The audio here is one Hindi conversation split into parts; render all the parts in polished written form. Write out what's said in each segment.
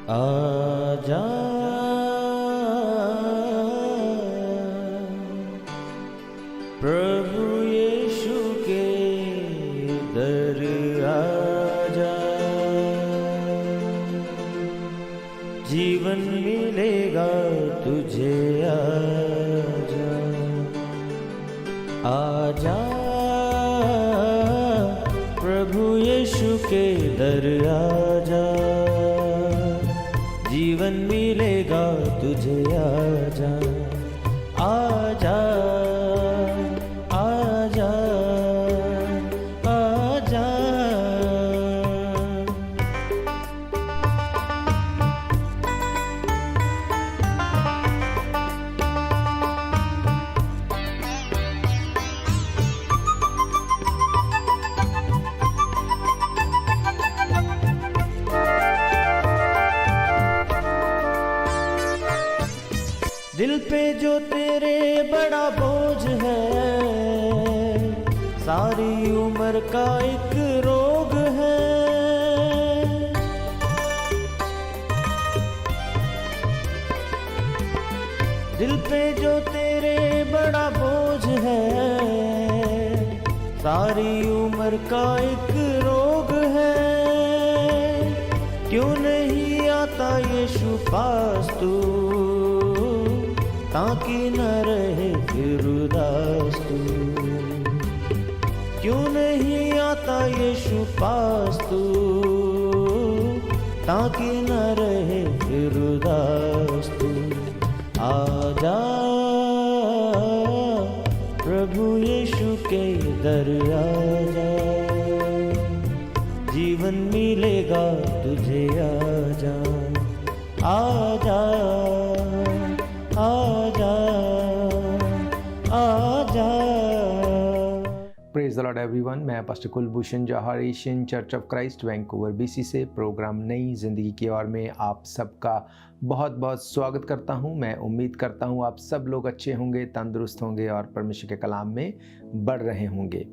आजा प्रभु यीशु के दर आजा, जीवन मिलेगा तुझे। आजा आजा प्रभु यीशु के दर आजा, जीवन मिलेगा तुझे। आजा आजा आजा आजा। दिल पे जो तेरे बड़ा बोझ है, सारी उम्र का एक रोग है। दिल पे जो तेरे बड़ा बोझ है, सारी उम्र का एक रोग है। क्यों नहीं आता यीशु पास तू, ताकि न रहे फिर उदास तू। क्यों नहीं आता यीशु पास तू, ताकि न रहे फिर उदास तू। आजा प्रभु यीशु के दर आजा, जीवन मिलेगा तुझे। आजा आजा आजा आजा। Praise the lord everyone. मैं pastor Kulbhushan Johar, Asian church of Christ Vancouver BC से प्रोग्राम नई ज़िंदगी की ओर में आप सबका बहुत बहुत स्वागत करता हूं। मैं उम्मीद करता हूं आप सब लोग अच्छे होंगे, तंदुरुस्त होंगे और परमेश्वर के कलाम में बढ़ रहे होंगे।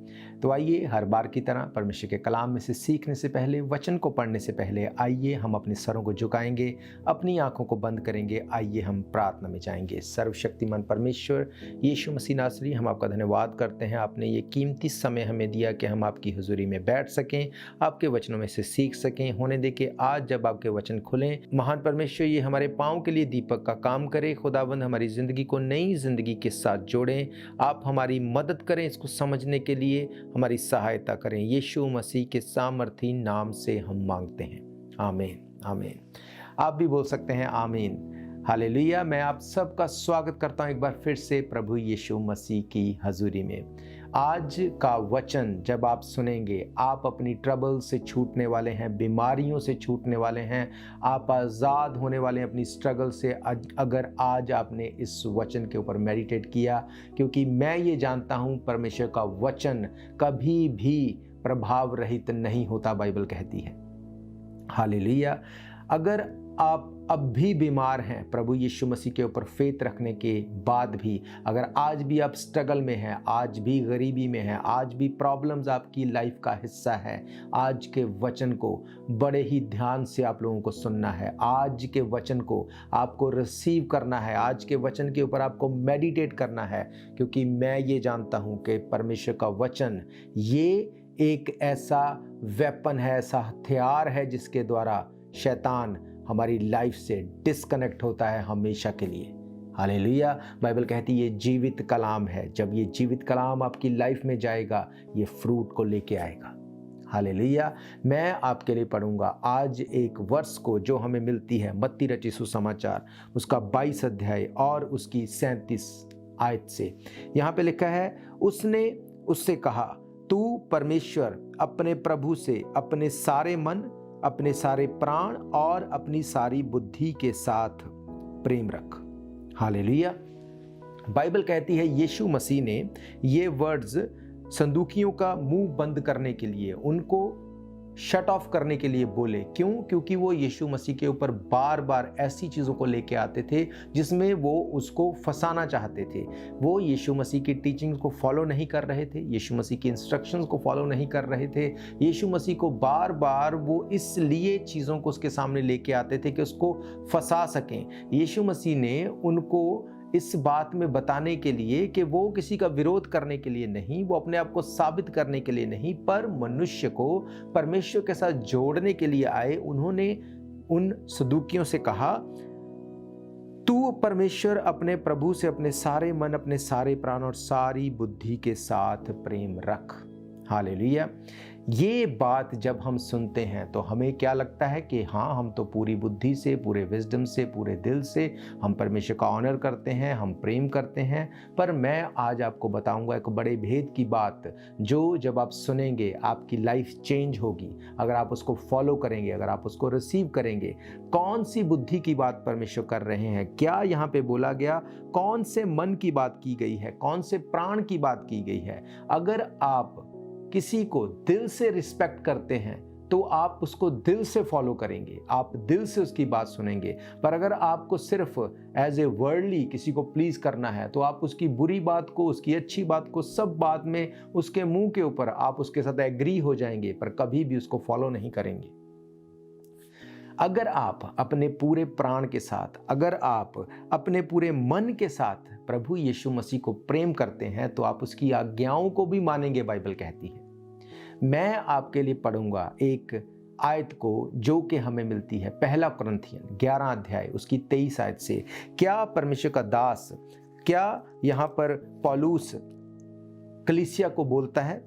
तो आइए, हर बार की तरह परमेश्वर के कलाम में से सीखने से पहले, वचन को पढ़ने से पहले, आइए हम अपने सरों को झुकाएंगे, अपनी आंखों को बंद करेंगे। आइए हम प्रार्थना में जाएंगे। सर्वशक्तिमान परमेश्वर यीशु मसीह नासरी, हम आपका धन्यवाद करते हैं। आपने ये कीमती समय हमें दिया कि हम आपकी हुजूरी में बैठ सकें, आपके वचनों में से सीख सकें। होने दे कि आज जब आपके वचन खुलें, महान परमेश्वर, ये हमारे पाँव के लिए दीपक का काम करे। खुदावंद, हमारी ज़िंदगी को नई ज़िंदगी के साथ जोड़ें। आप हमारी मदद करें, इसको समझने के लिए हमारी सहायता करें। यीशु मसीह के सामर्थी नाम से हम मांगते हैं, आमीन आमीन। आप भी बोल सकते हैं आमीन। हालेलुया। मैं आप सबका स्वागत करता हूं एक बार फिर से प्रभु यीशु मसीह की हजूरी में। आज का वचन जब आप सुनेंगे, आप अपनी ट्रबल से छूटने वाले हैं, बीमारियों से छूटने वाले हैं, आप आज़ाद होने वाले हैं अपनी स्ट्रगल से। अगर आज आपने इस वचन के ऊपर मेडिटेट किया, क्योंकि मैं ये जानता हूँ परमेश्वर का वचन कभी भी प्रभाव रहित नहीं होता, बाइबल कहती है। हालेलुया। अगर आप अब भी बीमार हैं, प्रभु यीशु मसीह के ऊपर फेथ रखने के बाद भी, अगर आज भी आप स्ट्रगल में हैं, आज भी गरीबी में हैं, आज भी प्रॉब्लम्स आपकी लाइफ का हिस्सा है, आज के वचन को बड़े ही ध्यान से आप लोगों को सुनना है। आज के वचन को आपको रिसीव करना है, आज के वचन के ऊपर आपको मेडिटेट करना है, क्योंकि मैं ये जानता हूँ कि परमेश्वर का वचन ये एक ऐसा वेपन है, ऐसा हथियार है जिसके द्वारा शैतान हमारी लाइफ से डिस्कनेक्ट होता है हमेशा के लिए। हालेलुया। बाइबल कहती है ये जीवित कलाम है। जब ये जीवित कलाम आपकी लाइफ में जाएगा, ये फ्रूट को लेके आएगा। हालेलुया। मैं आपके लिए पढ़ूंगा आज एक वर्स को जो हमें मिलती है मत्ती रचित सुसमाचार, उसका 22 अध्याय और उसकी 37 आयत से। यहाँ पे लिखा है, उसने उससे कहा, तू परमेश्वर अपने प्रभु से अपने सारे मन, अपने सारे प्राण और अपनी सारी बुद्धि के साथ प्रेम रख। हालेलुया। बाइबल कहती है यीशु मसीह ने ये वर्ड्स संदूकियों का मुंह बंद करने के लिए, उनको शट ऑफ करने के लिए बोले। क्यों? क्योंकि वो यीशु मसीह के ऊपर बार बार ऐसी चीज़ों को लेके आते थे जिसमें वो उसको फंसाना चाहते थे। वो यीशु मसीह की टीचिंग्स को फॉलो नहीं कर रहे थे, यीशु मसीह की इंस्ट्रक्शंस को फॉलो नहीं कर रहे थे। यीशु मसीह को बार बार वो इसलिए चीज़ों को उसके सामने लेके आते थे कि उसको फंसा सकें। यीशु मसीह ने उनको इस बात में बताने के लिए कि वो किसी का विरोध करने के लिए नहीं, वो अपने आप को साबित करने के लिए नहीं, पर मनुष्य को परमेश्वर के साथ जोड़ने के लिए आए। उन्होंने उन सदूकियों से कहा, तू परमेश्वर अपने प्रभु से अपने सारे मन, अपने सारे प्राण और सारी बुद्धि के साथ प्रेम रख। हालेलुया। ये बात जब हम सुनते हैं तो हमें क्या लगता है कि हाँ, हम तो पूरी बुद्धि से, पूरे विजडम से, पूरे दिल से हम परमेश्वर का ऑनर करते हैं, हम प्रेम करते हैं। पर मैं आज आपको बताऊंगा एक बड़े भेद की बात, जो जब आप सुनेंगे आपकी लाइफ चेंज होगी अगर आप उसको फॉलो करेंगे, अगर आप उसको रिसीव करेंगे। कौन सी बुद्धि की बात परमेश्वर कर रहे हैं? क्या यहाँ पे बोला गया? कौन से मन की बात की गई है? कौन से प्राण की बात की गई है? अगर आप किसी को दिल से रिस्पेक्ट करते हैं तो आप उसको दिल से फॉलो करेंगे, आप दिल से उसकी बात सुनेंगे। पर अगर आपको सिर्फ एज ए वर्ल्डली किसी को प्लीज करना है तो आप उसकी बुरी बात को, उसकी अच्छी बात को, सब बात में उसके मुंह के ऊपर आप उसके साथ एग्री हो जाएंगे, पर कभी भी उसको फॉलो नहीं करेंगे। अगर आप अपने पूरे प्राण के साथ, अगर आप अपने पूरे मन के साथ प्रभु यीशु मसीह को प्रेम करते हैं तो आप उसकी आज्ञाओं को भी मानेंगे, बाइबल कहती है। मैं आपके लिए पढ़ूंगा एक आयत को जो कि हमें मिलती है पहला कुरिन्थियन 11 अध्याय उसकी 23 आयत से। क्या परमेश्वर का दास, क्या यहाँ पर पौलुस कलीसिया को बोलता है?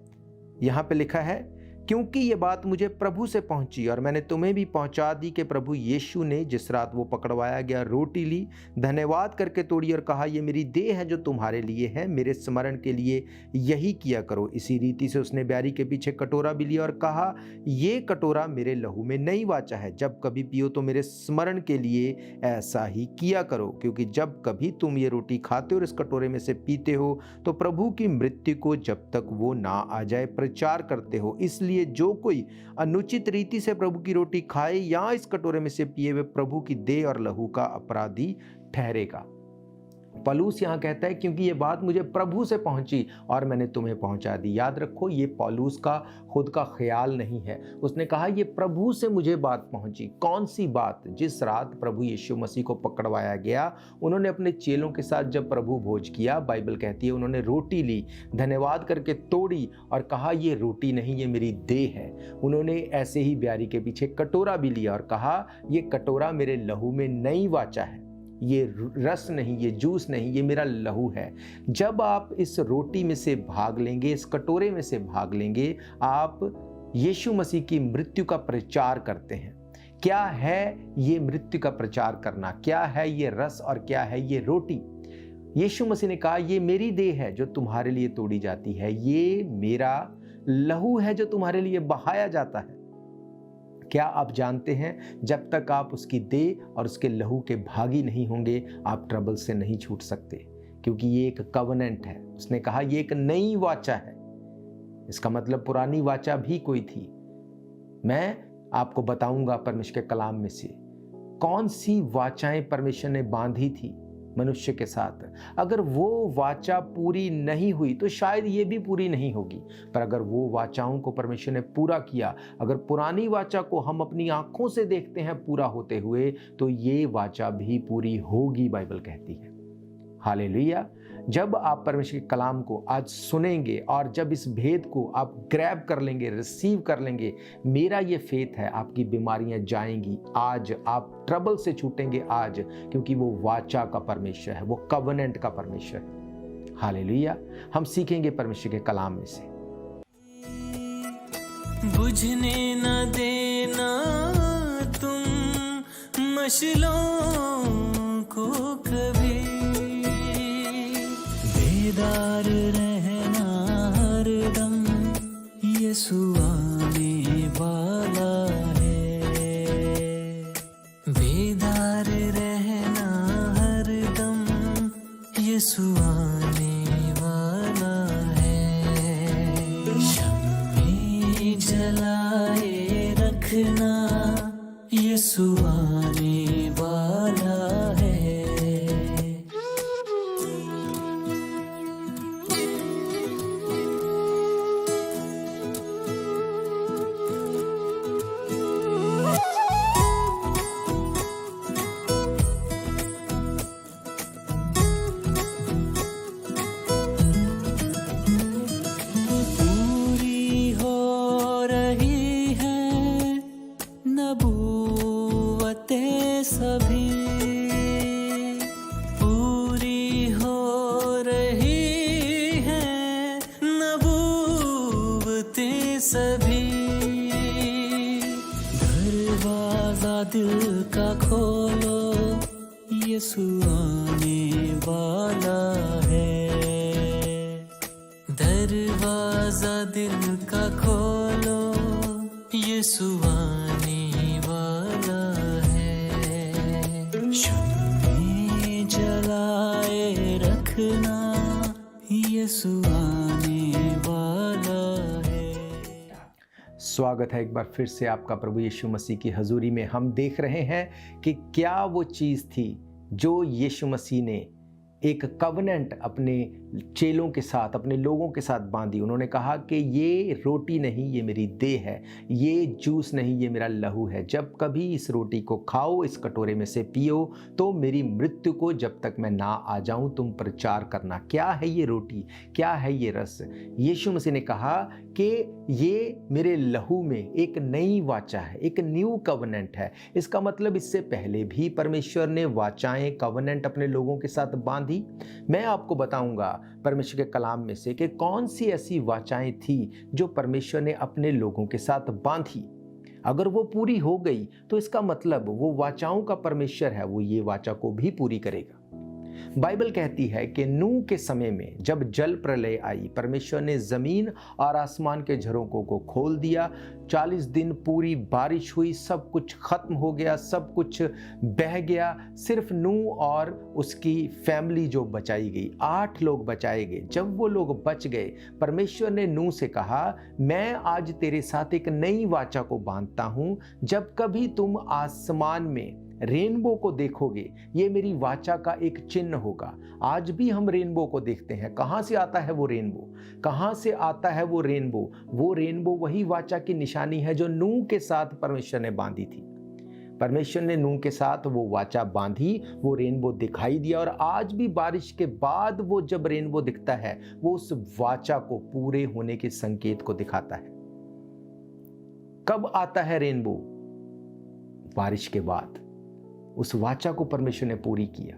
यहाँ पे लिखा है, क्योंकि ये बात मुझे प्रभु से पहुंची और मैंने तुम्हें भी पहुंचा दी कि प्रभु यीशु ने जिस रात वो पकड़वाया गया रोटी ली, धन्यवाद करके तोड़ी और कहा, ये मेरी देह है जो तुम्हारे लिए है, मेरे स्मरण के लिए यही किया करो। इसी रीति से उसने ब्यारी के पीछे कटोरा भी लिया और कहा, ये कटोरा मेरे लहू में नई वाचा है, जब कभी पियो तो मेरे स्मरण के लिए ऐसा ही किया करो। क्योंकि जब कभी तुम ये रोटी खाते हो और इस कटोरे में से पीते हो तो प्रभु की मृत्यु को जब तक वो ना आ जाए प्रचार करते हो। इसलिए जो कोई अनुचित रीति से प्रभु की रोटी खाए या इस कटोरे में से पिए, वे प्रभु की देह और लहू का अपराधी ठहरेगा। पौलुस यहाँ कहता है, क्योंकि ये बात मुझे प्रभु से पहुंची और मैंने तुम्हें पहुंचा दी। याद रखो, ये पौलुस का खुद का ख्याल नहीं है। उसने कहा ये प्रभु से मुझे बात पहुंची। कौन सी बात? जिस रात प्रभु यीशु मसीह को पकड़वाया गया, उन्होंने अपने चेलों के साथ जब प्रभु भोज किया, बाइबल कहती है उन्होंने रोटी ली, धन्यवाद करके तोड़ी और कहा, ये रोटी नहीं, ये मेरी देह है। उन्होंने ऐसे ही ब्यारी के पीछे कटोरा भी लिया और कहा, ये कटोरा मेरे लहू में नई वाचा है, ये रस नहीं, ये जूस नहीं, ये मेरा लहू है। जब आप इस रोटी में से भाग लेंगे, इस कटोरे में से भाग लेंगे, आप यीशु मसीह की मृत्यु का प्रचार करते हैं। क्या है ये मृत्यु का प्रचार करना? क्या है ये रस और क्या है ये रोटी? यीशु मसीह ने कहा, ये मेरी देह है जो तुम्हारे लिए तोड़ी जाती है, ये मेरा लहू है जो तुम्हारे लिए बहाया जाता है। क्या आप जानते हैं, जब तक आप उसकी देह और उसके लहू के भागी नहीं होंगे, आप ट्रबल से नहीं छूट सकते, क्योंकि ये एक कवनेंट है। उसने कहा ये एक नई वाचा है। इसका मतलब पुरानी वाचा भी कोई थी। मैं आपको बताऊंगा परमेश्वर के कलाम में से कौन सी वाचाएं परमेश्वर ने बांधी थी मनुष्य के साथ। अगर वो वाचा पूरी नहीं हुई तो शायद ये भी पूरी नहीं होगी। पर अगर वो वाचाओं को परमेश्वर ने पूरा किया, अगर पुरानी वाचा को हम अपनी आंखों से देखते हैं पूरा होते हुए, तो ये वाचा भी पूरी होगी, बाइबल कहती है। हालेलुया। जब आप परमेश्वर के कलाम को आज सुनेंगे और जब इस भेद को आप ग्रैब कर लेंगे, रिसीव कर लेंगे, मेरा ये फेथ है आपकी बीमारियां जाएंगी आज, आप ट्रबल से छूटेंगे आज, क्योंकि वो वाचा का परमेश्वर है, वो कवनेंट का परमेश्वर है। हालेलुया। हम सीखेंगे परमेश्वर के कलाम में से। बुझने न देना तुम मशलों को कभी, बेदार रहना हरदम, यीशु आने वाला है। बेदार रहना हरदम, यीशु आने वाला है। शम्मे जलाए दिल का खोलो, यीशु आने वाला है। दरवाजा दिल का खोलो, यीशु आने वाला है। शम्मे जलाए रखना, यीशु आने वाला है। स्वागत है एक बार फिर से आपका प्रभु यीशु मसीह की हजूरी में। हम देख रहे हैं कि क्या वो चीज़ थी जो यीशु मसीह ने एक कवनेंट अपने चेलों के साथ, अपने लोगों के साथ बांधी। उन्होंने कहा कि ये रोटी नहीं, ये मेरी देह है, ये जूस नहीं, ये मेरा लहू है। जब कभी इस रोटी को खाओ, इस कटोरे में से पियो, तो मेरी मृत्यु को जब तक मैं ना आ जाऊं तुम प्रचार करना। क्या है ये रोटी, क्या है ये रस? यीशु मसीह ने कहा कि ये मेरे लहू में एक नई वाचा है, एक न्यू कवनेंट है। इसका मतलब इससे पहले भी परमेश्वर ने वाचाएं, कवनेंट अपने लोगों के साथ बांधी। मैं आपको बताऊंगा परमेश्वर के कलाम में से कि कौन सी ऐसी वाचाएं थी जो परमेश्वर ने अपने लोगों के साथ बांधी। अगर वो पूरी हो गई तो इसका मतलब वो वाचाओं का परमेश्वर है, वो ये वाचा को भी पूरी करेगा। बाइबल कहती है कि नूह के समय में जब जल प्रलय आई, परमेश्वर ने जमीन और आसमान के झरोकों को खोल दिया। 40 दिन पूरी बारिश हुई, सब कुछ खत्म हो गया, सब कुछ बह गया। सिर्फ नूह और उसकी फैमिली जो बचाई गई, 8 लोग बचाए गए। जब वो लोग बच गए, परमेश्वर ने नूह से कहा, मैं आज तेरे साथ एक नई वाचा को बांधता हूं। जब कभी तुम आसमान में रेनबो को देखोगे, ये मेरी वाचा का एक चिन्ह होगा। आज भी हम रेनबो को देखते हैं। कहां से आता है वो रेनबो? कहां से आता है वो रेनबो? वो रेनबो वही वाचा की निशानी है जो नूह के साथ परमेश्वर ने बांधी थी। परमेश्वर ने नूह के साथ वो वाचा बांधी, वो रेनबो दिखाई दिया। और आज भी बारिश के बाद वो जब रेनबो दिखता है, वो उस वाचा को पूरे होने के संकेत को दिखाता है। कब आता है रेनबो? बारिश के बाद। उस वाचा को परमेश्वर ने पूरी किया।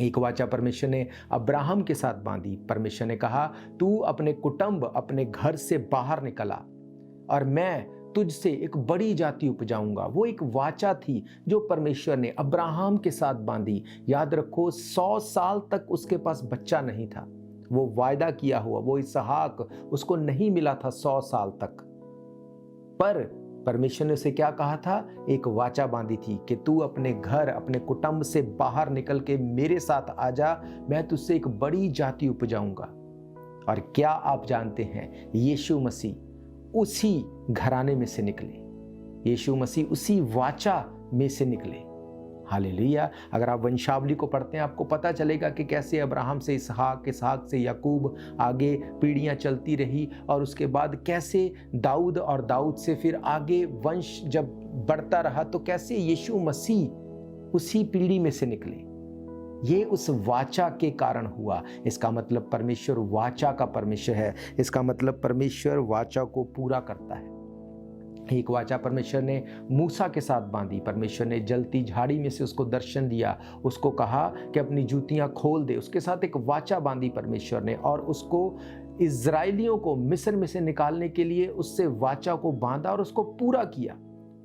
एक वाचा परमेश्वर ने अब्राहम के साथ बांधी। परमेश्वर ने कहा, तू अपने कुटुंब, अपने घर से बाहर निकला और मैं तुझसे एक बड़ी जाति उपजाऊंगा। वो एक वाचा थी जो परमेश्वर ने अब्राहम के साथ बांधी। याद रखो, 100 साल तक उसके पास बच्चा नहीं था। वो वायदा किया हुआ वो इसहाक उसको नहीं मिला था 100 साल तक। पर परमेश्वर ने उसे क्या कहा था? एक वाचा बांधी थी कि तू अपने घर, अपने कुटुंब से बाहर निकल के मेरे साथ आ जा, मैं तुझसे एक बड़ी जाति उपजाऊंगा। और क्या आप जानते हैं, यीशु मसीह उसी घराने में से निकले। यीशु मसीह उसी वाचा में से निकले। हालेलुया। अगर आप वंशावली को पढ़ते हैं, आपको पता चलेगा कि कैसे अब्राहम से इसहाक, इसहाक से याकूब, आगे पीढ़ियां चलती रही और उसके बाद कैसे दाऊद, और दाऊद से फिर आगे वंश जब बढ़ता रहा तो कैसे यीशु मसीह उसी पीढ़ी में से निकले। ये उस वाचा के कारण हुआ। इसका मतलब परमेश्वर वाचा का परमेश्वर है। इसका मतलब परमेश्वर वाचा को पूरा करता है। एक वाचा परमेश्वर ने मूसा के साथ बांधी। परमेश्वर ने जलती झाड़ी में से उसको दर्शन दिया, उसको कहा कि अपनी जूतियां खोल दे। उसके साथ एक वाचा बांधी परमेश्वर ने और उसको इजराइलियों को मिस्र में से निकालने के लिए उससे वाचा को बांधा और उसको पूरा किया।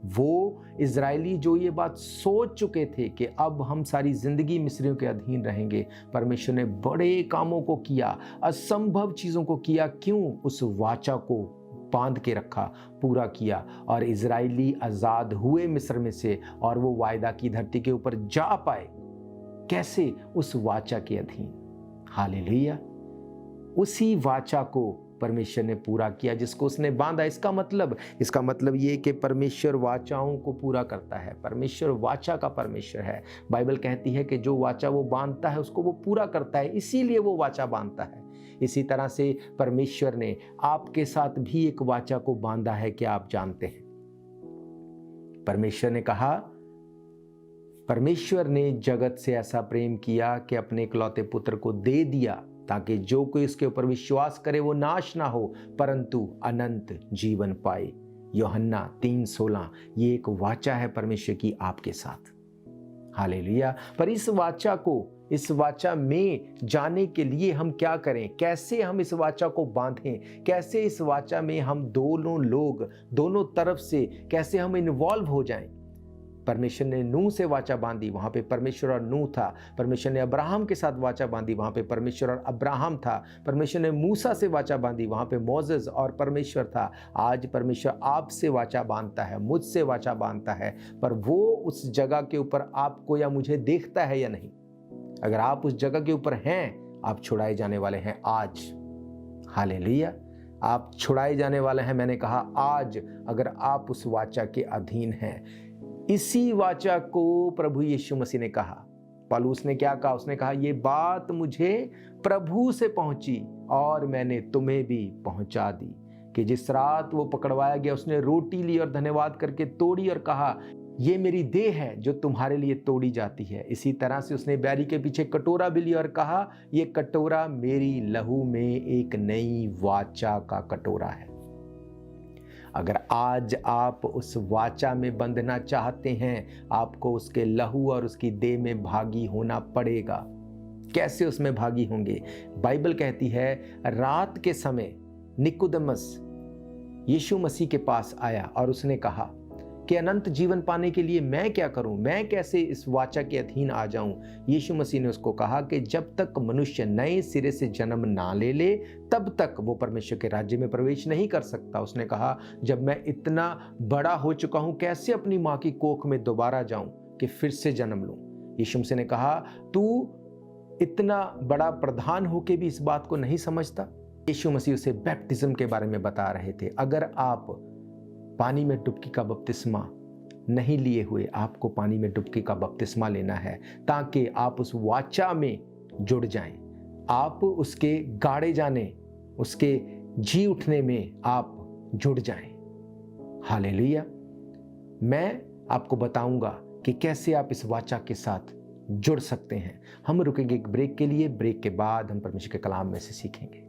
वो इजरायली जो ये बात सोच चुके थे कि अब हम सारी जिंदगी मिस्रियों के अधीन रहेंगे, परमेश्वर ने बड़े कामों को किया, असंभव चीज़ों को किया। क्यों? उस वाचा को बांध के रखा, पूरा किया और इजरायली आजाद हुए मिस्र में से और वो वायदा की धरती के ऊपर जा पाए। कैसे? उस वाचा के अधीन। हालेलुया। उसी वाचा को परमेश्वर ने पूरा किया जिसको उसने बांधा। इसका मतलब ये कि परमेश्वर वाचाओं को पूरा करता है। परमेश्वर वाचा का परमेश्वर है। बाइबल कहती है कि जो वाचा वो बांधता है उसको वो पूरा करता है, इसीलिए वो वाचा बांधता है। इसी तरह से परमेश्वर ने आपके साथ भी एक वाचा को बांधा है। क्या आप जानते हैं? परमेश्वर ने कहा, परमेश्वर ने जगत से ऐसा प्रेम किया कि अपने इकलौते पुत्र को दे दिया ताकि जो कोई इसके ऊपर विश्वास करे वो नाश ना हो परंतु अनंत जीवन पाए। यूहन्ना 3:16। ये एक वाचा है परमेश्वर की आपके साथ। हालेलुया। पर इस वाचा में जाने के लिए हम क्या करें? कैसे हम इस वाचा को बांधें? कैसे इस वाचा में हम दोनों लोग, दोनों तरफ से कैसे हम इन्वॉल्व हो जाएं? परमेश्वर ने नूह से वाचा बांधी, वहाँ पे परमेश्वर और नूह था। परमेश्वर ने अब्राहम के साथ वाचा बांधी, वहाँ पे परमेश्वर और अब्राहम था। परमेश्वर ने मूसा से वाचा बांधी, वहाँ पे मोसेस और परमेश्वर था। आज परमेश्वर आपसे वाचा बांधता है, मुझसे वाचा बांधता है, पर वो उस जगह के ऊपर आपको या मुझे देखता है या नहीं। अगर आप उस जगह के ऊपर हैं, आप छुड़ाए जाने वाले हैं आज। हालेलुया, आप छुड़ाए जाने वाले हैं। मैंने कहा आज, अगर आप उस वाचा के अधीन हैं। इसी वाचा को प्रभु यीशु मसीह ने कहा। पौलुस ने क्या कहा? उसने कहा, ये बात मुझे प्रभु से पहुंची और मैंने तुम्हें भी पहुंचा दी, कि जिस रात वो पकड़वाया गया, उसने रोटी ली और धन्यवाद करके तोड़ी और कहा, ये मेरी देह है जो तुम्हारे लिए तोड़ी जाती है। इसी तरह से उसने बैरी के पीछे कटोरा भी लिया और कहा, ये कटोरा मेरी लहू में एक नई वाचा का कटोरा है। अगर आज आप उस वाचा में बंधना चाहते हैं, आपको उसके लहू और उसकी देह में भागी होना पड़ेगा। कैसे उसमें भागी होंगे? बाइबल कहती है, रात के समय निकोदेमस यीशु मसीह के पास आया और उसने कहा कि अनंत जीवन पाने के लिए मैं क्या करूं? मैं कैसे इस वाचा के अधीन आ जाऊं? यीशु मसीह ने उसको कहा कि जब तक मनुष्य नए सिरे से जन्म ना ले ले, तब तक वो परमेश्वर के राज्य में प्रवेश नहीं कर सकता। उसने कहा, जब मैं इतना बड़ा हो चुका हूं, कैसे अपनी माँ की कोख में दोबारा जाऊं कि फिर से जन्म लूं? यीशु मसीह ने कहा, तू इतना बड़ा प्रधान होके भी इस बात को नहीं समझता? यीशु मसीह उसे बैप्टिज्म के बारे में बता रहे थे। अगर आप पानी में डुबकी का बपतिस्मा नहीं लिए हुए, आपको पानी में डुबकी का बपतिस्मा लेना है, ताकि आप उस वाचा में जुड़ जाएं, आप उसके गाड़े जाने, उसके जी उठने में आप जुड़ जाएं। हालेलुया। मैं आपको बताऊंगा कि कैसे आप इस वाचा के साथ जुड़ सकते हैं। हम रुकेंगे एक ब्रेक के लिए। ब्रेक के बाद हम परमेश्वर के कलाम में से सीखेंगे।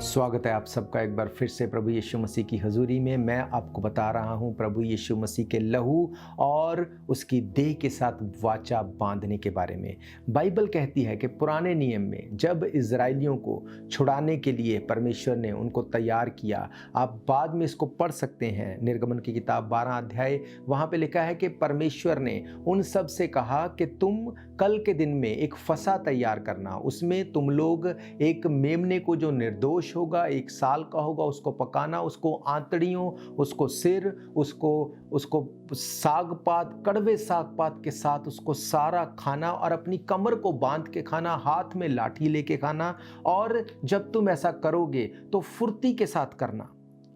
स्वागत है आप सबका एक बार फिर से प्रभु यीशु मसीह की हजूरी में। मैं आपको बता रहा हूं प्रभु यीशु मसीह के लहू और उसकी देह के साथ वाचा बांधने के बारे में। बाइबल कहती है कि पुराने नियम में जब इजराइलियों को छुड़ाने के लिए परमेश्वर ने उनको तैयार किया, आप बाद में इसको पढ़ सकते हैं, निर्गमन की किताब 12 अध्याय, वहाँ पे लिखा है कि परमेश्वर ने उन सब से कहा कि तुम कल के दिन में एक फसा तैयार करना, उसमें तुम लोग एक मेमने को जो निर्दोष होगा, 1 साल का होगा, उसको पकाना, उसको आंतड़ियों, उसको सिर, उसको साग पात, कड़वे साग पात के साथ उसको सारा खाना और अपनी कमर को बांध के खाना, हाथ में लाठी लेके खाना। और जब तुम ऐसा करोगे तो फुर्ती के साथ करना,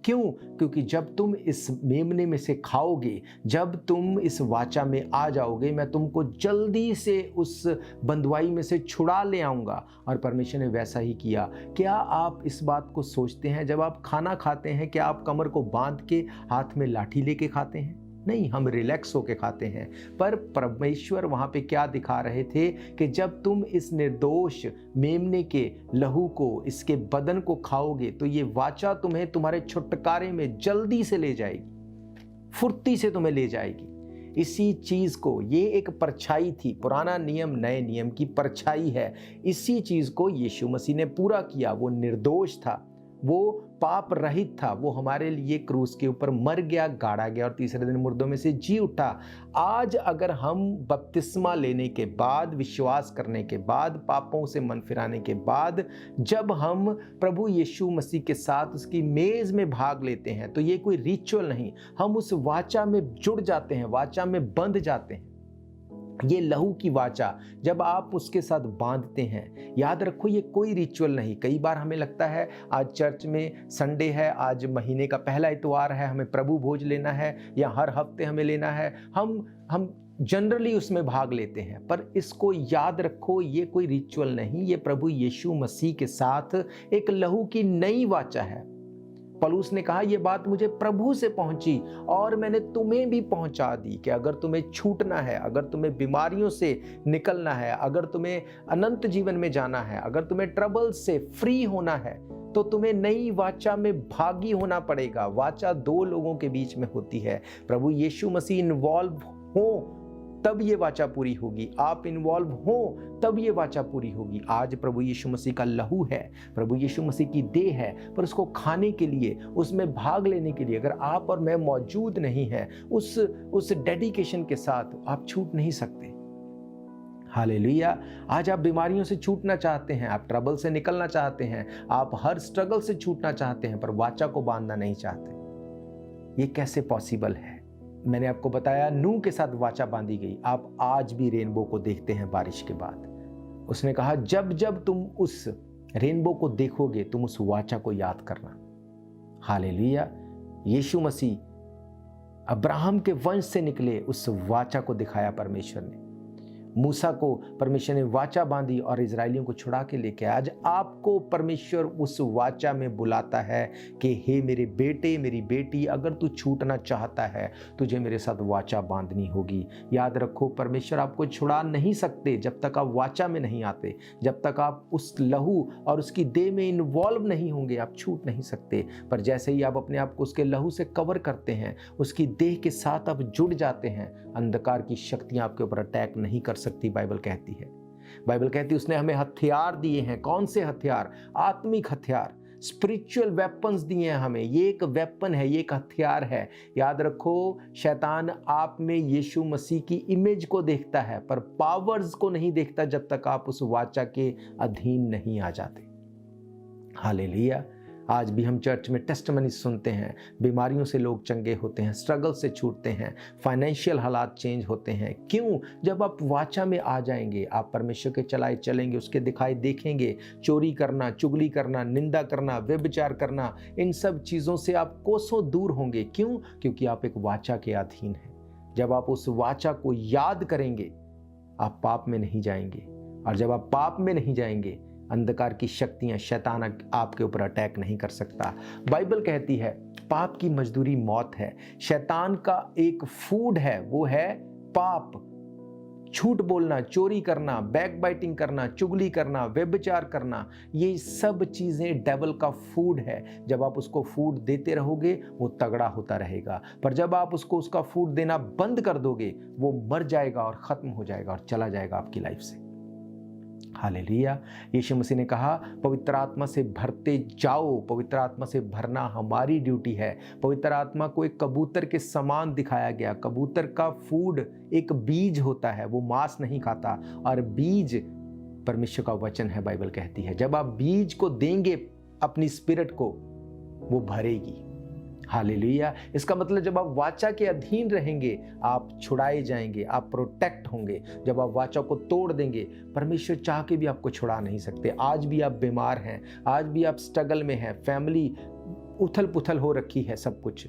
क्यों? क्योंकि जब तुम इस मेमने में से खाओगे, जब तुम इस वाचा में आ जाओगे, मैं तुमको जल्दी से उस बंधुआई में से छुड़ा ले आऊँगा। और परमेश्वर ने वैसा ही किया। क्या आप इस बात को सोचते हैं? जब आप खाना खाते हैं, क्या आप कमर को बांध के हाथ में लाठी लेके खाते हैं? नहीं, हम रिलैक्स होके खाते हैं। पर परमेश्वर वहाँ पे क्या दिखा रहे थे कि जब तुम इस निर्दोष मेमने के लहू को, इसके बदन को खाओगे, तो ये वाचा तुम्हें तुम्हारे छुटकारे में जल्दी से ले जाएगी, फुर्ती से तुम्हें ले जाएगी। इसी चीज को, ये एक परछाई थी, पुराना नियम नए नियम की परछाई है। इसी चीज को यीशु मसीह ने पूरा किया। वो निर्दोष था, वो पाप रहित था, वो हमारे लिए क्रूस के ऊपर मर गया, गाड़ा गया और तीसरे दिन मुर्दों में से जी उठा। आज अगर हम बपतिस्मा लेने के बाद, विश्वास करने के बाद, पापों से मन फिराने के बाद, जब हम प्रभु यीशु मसीह के साथ उसकी मेज में भाग लेते हैं, तो ये कोई रिचुअल नहीं, हम उस वाचा में जुड़ जाते हैं, वाचा में बंध जाते हैं। ये लहू की वाचा जब आप उसके साथ बांधते हैं, याद रखो ये कोई रिचुअल नहीं। कई बार हमें लगता है आज चर्च में संडे है, आज महीने का पहला इतवार है, हमें प्रभु भोज लेना है या हर हफ्ते हमें लेना है, हम जनरली उसमें भाग लेते हैं। पर इसको याद रखो, ये कोई रिचुअल नहीं, ये प्रभु यीशु मसीह के साथ एक लहू की नई वाचा है। पौलुस ने कहा, यह बात मुझे प्रभु से पहुंची और मैंने तुम्हें भी पहुंचा दी कि अगर तुम्हें छूटना है, अगर तुम्हें बीमारियों से निकलना है, अगर तुम्हें अनंत जीवन में जाना है, अगर तुम्हें ट्रबल से फ्री होना है, तो तुम्हें नई वाचा में भागी होना पड़ेगा। वाचा दो लोगों के बीच में होती है। प्रभु यीशु मसीह इन्वॉल्व हो तब ये वाचा पूरी होगी, आप इन्वॉल्व हो तब ये वाचा पूरी होगी। आज प्रभु यीशु मसीह का लहू है, प्रभु यीशु मसीह की देह है, पर उसको खाने के लिए, उसमें भाग लेने के लिए अगर आप और मैं मौजूद नहीं हैं, उस डेडिकेशन के साथ आप छूट नहीं सकते। हालेलुया। आज आप बीमारियों से छूटना चाहते हैं, आप ट्रबल से निकलना चाहते हैं, आप हर स्ट्रगल से छूटना चाहते हैं, पर वाचा को बांधना नहीं चाहते। ये कैसे पॉसिबल है? मैंने आपको बताया, नूह के साथ वाचा बांधी गई। आप आज भी रेनबो को देखते हैं बारिश के बाद। उसने कहा, जब जब तुम उस रेनबो को देखोगे, तुम उस वाचा को याद करना। हालेलुया। यीशु मसीह अब्राहम के वंश से निकले, उस वाचा को दिखाया परमेश्वर ने। मूसा को परमेश्वर ने वाचा बांधी और इजरायलियों को छुड़ा के लेके आया। आज आपको परमेश्वर उस वाचा में बुलाता है कि हे मेरे बेटे, मेरी बेटी, अगर तू छूटना चाहता है, तुझे मेरे साथ वाचा बांधनी होगी। याद रखो, परमेश्वर आपको छुड़ा नहीं सकते जब तक आप वाचा में नहीं आते, जब तक आप उस लहू और उसकी देह में इन्वॉल्व नहीं होंगे, आप छूट नहीं सकते। पर जैसे ही आप अपने आप को उसके लहू से कवर करते हैं, उसकी देह के साथ आप जुड़ जाते हैं, अंधकार की शक्तियां आपके ऊपर अटैक नहीं कर सकती। बाइबल कहती है, उसने हमें हथियार दिए हैं। कौन से हथियार? आत्मिक हथियार, स्पिरिचुअल वेपन्स दिए हैं हमें। ये एक वेपन है, ये एक हथियार है। याद रखो, शैतान आप में यीशु मसीह की इमेज को देखता है, पर पावर्स को नहीं देखता जब तक आप उस वाचा के अधीन नहीं आ जाते। हालेलुया। आज भी हम चर्च में टेस्टिमनी सुनते हैं, बीमारियों से लोग चंगे होते हैं, स्ट्रगल से छूटते हैं, फाइनेंशियल हालात चेंज होते हैं। क्यों? जब आप वाचा में आ जाएंगे, आप परमेश्वर के चलाए चलेंगे, उसके दिखाई देखेंगे। चोरी करना, चुगली करना, निंदा करना, व्यभिचार करना, इन सब चीज़ों से आप कोसों दूर होंगे। क्यों? क्योंकि आप एक वाचा के अधीन हैं। जब आप उस वाचा को याद करेंगे, आप पाप में नहीं जाएंगे, और जब आप पाप में नहीं जाएंगे, अंधकार की शक्तियां, शैतान आपके ऊपर अटैक नहीं कर सकता। बाइबल कहती है, पाप की मजदूरी मौत है। शैतान का एक फूड है, वो है पाप। झूठ बोलना, चोरी करना, बैक बाइटिंग करना, चुगली करना, व्यभिचार करना, ये सब चीज़ें डेविल का फूड है। जब आप उसको फूड देते रहोगे, वो तगड़ा होता रहेगा। पर जब आप उसको उसका फूड देना बंद कर दोगे, वो मर जाएगा और ख़त्म हो जाएगा और चला जाएगा आपकी लाइफ से। हालेलुया। यीशु मसीह ने कहा, पवित्र आत्मा से भरते जाओ। पवित्र आत्मा से भरना हमारी ड्यूटी है। पवित्र आत्मा को एक कबूतर के समान दिखाया गया। कबूतर का फूड एक बीज होता है, वो मांस नहीं खाता, और बीज परमेश्वर का वचन है। बाइबल कहती है, जब आप बीज को देंगे अपनी स्पिरिट को, वो भरेगी। हालेलुया। इसका मतलब जब आप वाचा के अधीन रहेंगे, आप छुड़ाए जाएंगे, आप प्रोटेक्ट होंगे। जब आप वाचा को तोड़ देंगे, परमेश्वर चाह के भी आपको छुड़ा नहीं सकते। आज भी आप बीमार हैं, आज भी आप स्ट्रगल में हैं, फैमिली उथल पुथल हो रखी है सब कुछ।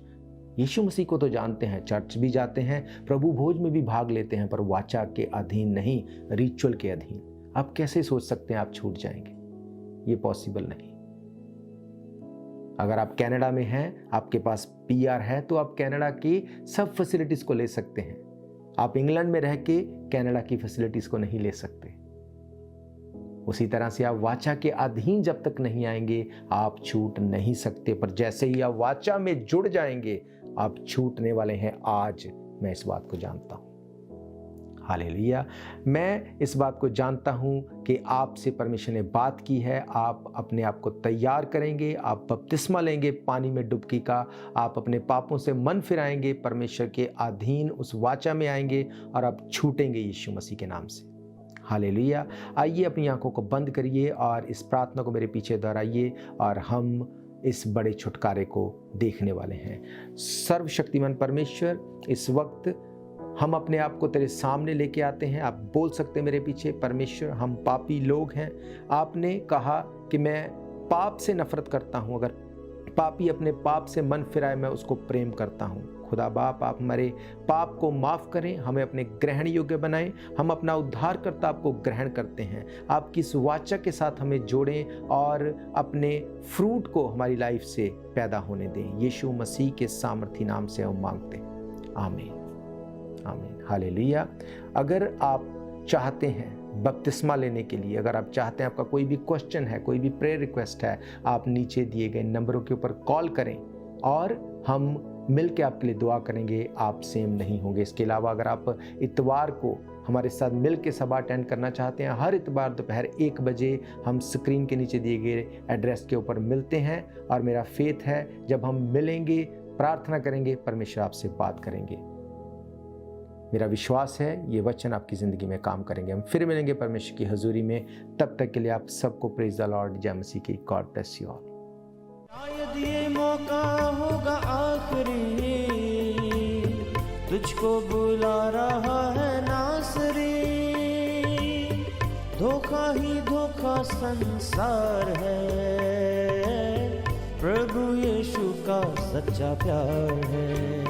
यीशु मसीह को तो जानते हैं, चर्च भी जाते हैं, प्रभु भोज में भी भाग लेते हैं, पर वाचा के अधीन नहीं, रिचुअल के अधीन। आप कैसे सोच सकते हैं आप छूट जाएंगे? ये पॉसिबल नहीं। अगर आप कनाडा में हैं, आपके पास पीआर है, तो आप कनाडा की सब फैसिलिटीज को ले सकते हैं। आप इंग्लैंड में रह के कनाडा की फैसिलिटीज को नहीं ले सकते। उसी तरह से आप वाचा के अधीन जब तक नहीं आएंगे, आप छूट नहीं सकते। पर जैसे ही आप वाचा में जुड़ जाएंगे, आप छूटने वाले हैं। आज मैं इस बात को जानता हूं। हालेलुया। मैं इस बात को जानता हूं कि आपसे परमेश्वर ने बात की है। आप अपने आप को तैयार करेंगे, आप बपतिस्मा लेंगे पानी में डुबकी का, आप अपने पापों से मन फिराएंगे, परमेश्वर के अधीन उस वाचा में आएंगे और आप छूटेंगे यीशु मसीह के नाम से। हालेलुया। आइए अपनी आंखों को बंद करिए और इस प्रार्थना को मेरे पीछे दोहराइए और हम इस बड़े छुटकारे को देखने वाले हैं। सर्वशक्तिमान परमेश्वर, इस वक्त हम अपने आप को तेरे सामने लेके आते हैं। आप बोल सकते हैं मेरे पीछे, परमेश्वर हम पापी लोग हैं। आपने कहा कि मैं पाप से नफरत करता हूं। अगर पापी अपने पाप से मन फिराए, मैं उसको प्रेम करता हूं। खुदा बाप, आप हमारे पाप को माफ़ करें, हमें अपने ग्रहण योग्य बनाएं। हम अपना उद्धारकर्ता आपको ग्रहण करते हैं। आपकी इस वाचा के साथ हमें जोड़ें और अपने फ्रूट को हमारी लाइफ से पैदा होने दें। यीशु मसीह के सामर्थी नाम से हम मांगते हैं, आमीन, आमीन, हालेलुया। अगर आप चाहते हैं बपतिस्मा लेने के लिए, अगर आप चाहते हैं, आपका कोई भी क्वेश्चन है, कोई भी प्रेयर रिक्वेस्ट है, आप नीचे दिए गए नंबरों के ऊपर कॉल करें और हम मिल के आपके लिए दुआ करेंगे। आप सेम नहीं होंगे। इसके अलावा अगर आप इतवार को हमारे साथ मिल के सभा अटेंड करना चाहते हैं, हर इतवार दोपहर 1 बजे हम स्क्रीन के नीचे दिए गए एड्रेस के ऊपर मिलते हैं। और मेरा फेथ है, जब हम मिलेंगे, प्रार्थना करेंगे, परमेश्वर आपसे बात करेंगे। मेरा विश्वास है ये वचन आपकी ज़िंदगी में काम करेंगे। हम फिर मिलेंगे परमेश्वर की हजूरी में। तब तक के लिए आप सबको प्रेज द लॉर्ड, जय मसीह की। God bless you all. शायद ये मौका होगा आखिरी, तुझको बुला रहा है नासरी। धोखा ही धोखा संसार है, प्रभु यीशु का सच्चा प्यार है।